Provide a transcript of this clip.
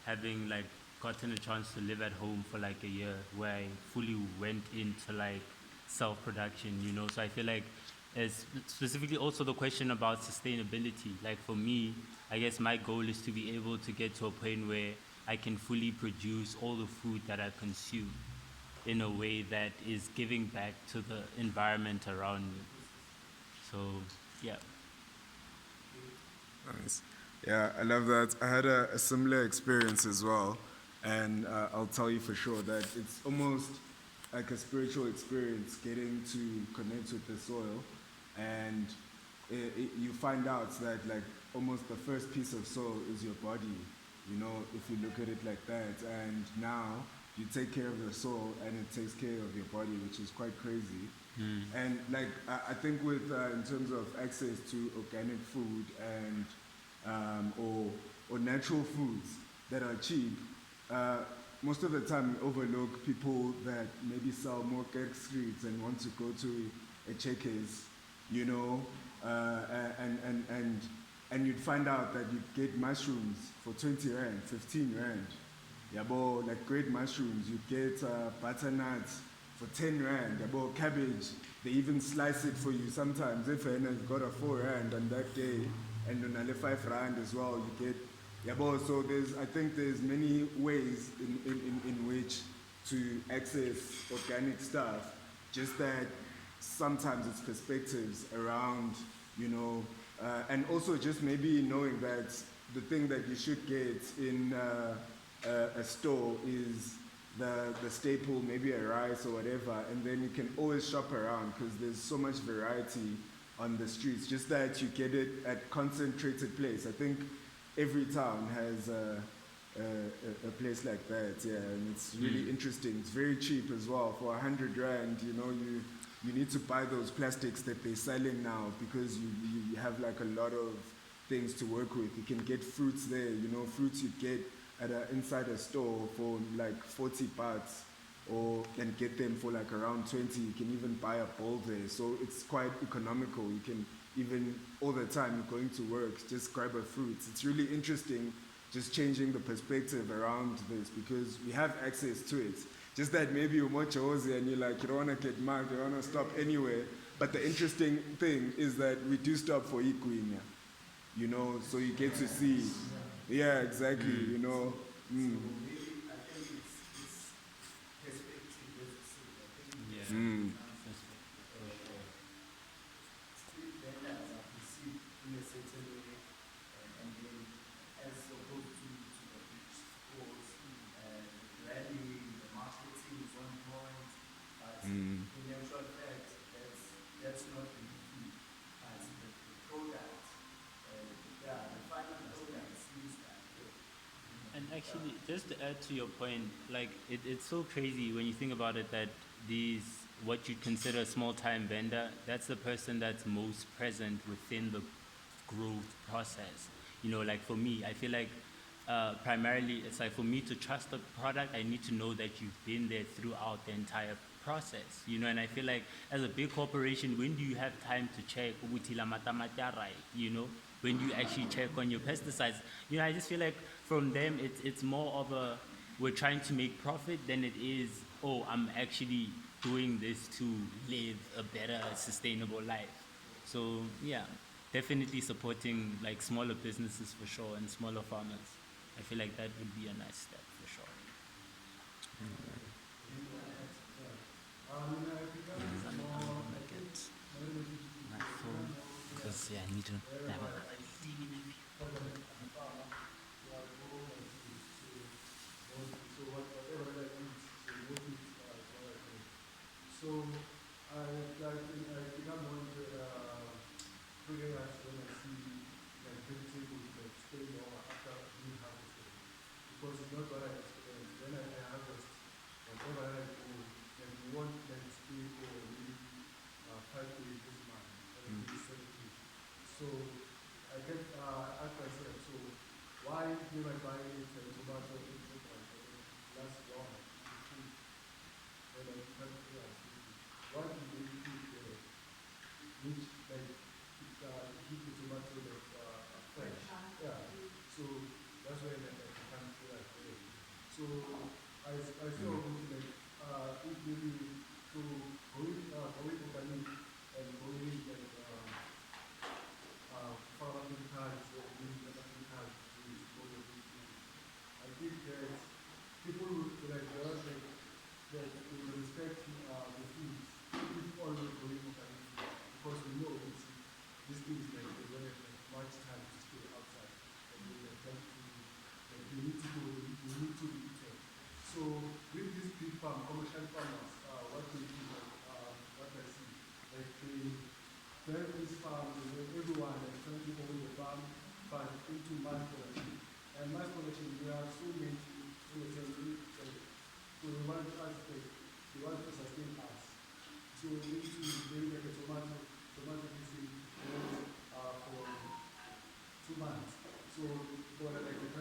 having like gotten a chance to live at home for like a year where I fully went into like self-production, you know. So I feel like, as specifically also the question about sustainability, like for me, I guess my goal is to be able to get to a point where I can fully produce all the food that I consume in a way that is giving back to the environment around me. So yeah. Nice. Yeah, I love that. I had a similar experience as well, and I'll tell you for sure that it's almost like a spiritual experience getting to connect with the soil, and you find out that like almost the first piece of soil is your body, you know, if you look at it like that, and now you take care of the soil and it takes care of your body, which is quite crazy. And like I think with in terms of access to organic food and or natural foods that are cheap, uh, most of the time we overlook people that maybe sell more cake streets and want to go to a Checkers, you know, and you'd find out that you'd get mushrooms for 20 rand, 15 rand. Yeah, but like great mushrooms, you get butternuts for 10 rand. Yeah, but cabbage, they even slice it for you sometimes. If you've got a 4 rand on that day, and on a 5 rand as well, you get. Yeah, but so I think there's many ways in which to access organic stuff. Just that sometimes it's perspectives around, you know, and also just maybe knowing that the thing that you should get in a store is the staple, maybe a rice or whatever, and then you can always shop around because there's so much variety on the streets. Just that you get it at concentrated place. I think every town has a place like that, yeah, and it's really interesting. It's very cheap as well. For 100 rand, you know, you need to buy those plastics that they're selling now because you have like a lot of things to work with. You can get fruits there, you know, fruits you get at inside a store for like 40 bahts, or can get them for like around 20. You can even buy a bowl there, so it's quite economical. You can even all the time you're going to work, just grab a fruit. It's really interesting, just changing the perspective around this because we have access to it. Just that maybe you're more chosen and you're like, you don't want to get mugged, you don't want to stop anywhere. But the interesting thing is that we do stop for Iguinya, you know, so you get to see. Yeah, exactly, you know. Mm. Yeah. Mm. And actually, just to add to your point, like it's so crazy when you think about it that these, what you consider a small time vendor, that's the person that's most present within the growth process. You know, like for me, I feel like primarily it's like for me to trust the product, I need to know that you've been there throughout the entire process. You know, and I feel like as a big corporation, when do you have time to check ukuthi la matamati a right? You know, when you actually check on your pesticides. You know, I just feel like from them it's more of a, we're trying to make profit than it is, oh, I'm actually doing this to live a better sustainable life. So yeah, definitely supporting like smaller businesses for sure and smaller farmers. I feel like that would be a nice step for sure. I'm gonna get my phone because yeah, I need to have another TV maybe. So I become more freelance when I see like vegetables like stay longer after being harvested. Because it's not what I experienced. When I harvest, whatever I do, like you want like stay for maybe 5 days this month, or maybe 7 days. So I get ask myself, so why do I buy it tomato in last long? When I can't what is the food which like keep the tomato like fresh? Yeah. So that's why like, I can't feel like I say almost like if maybe to going organic and going like pharmaceuticals or doing pharmaceuticals is all of these things. I think that people would like that will respect the foods if always going organic because we know it's this thing is like they don't have like much time to stay outside and they like them to like they need to go they need to be eaten. So with these big commercial farmers, what they do like what I see, like they turn these farms and then everyone like turn people in the farm but into mass production. And mass production there are so many so they want us they want to sustain us. So we need to bring like a tomato kissing for 2 months. So for like the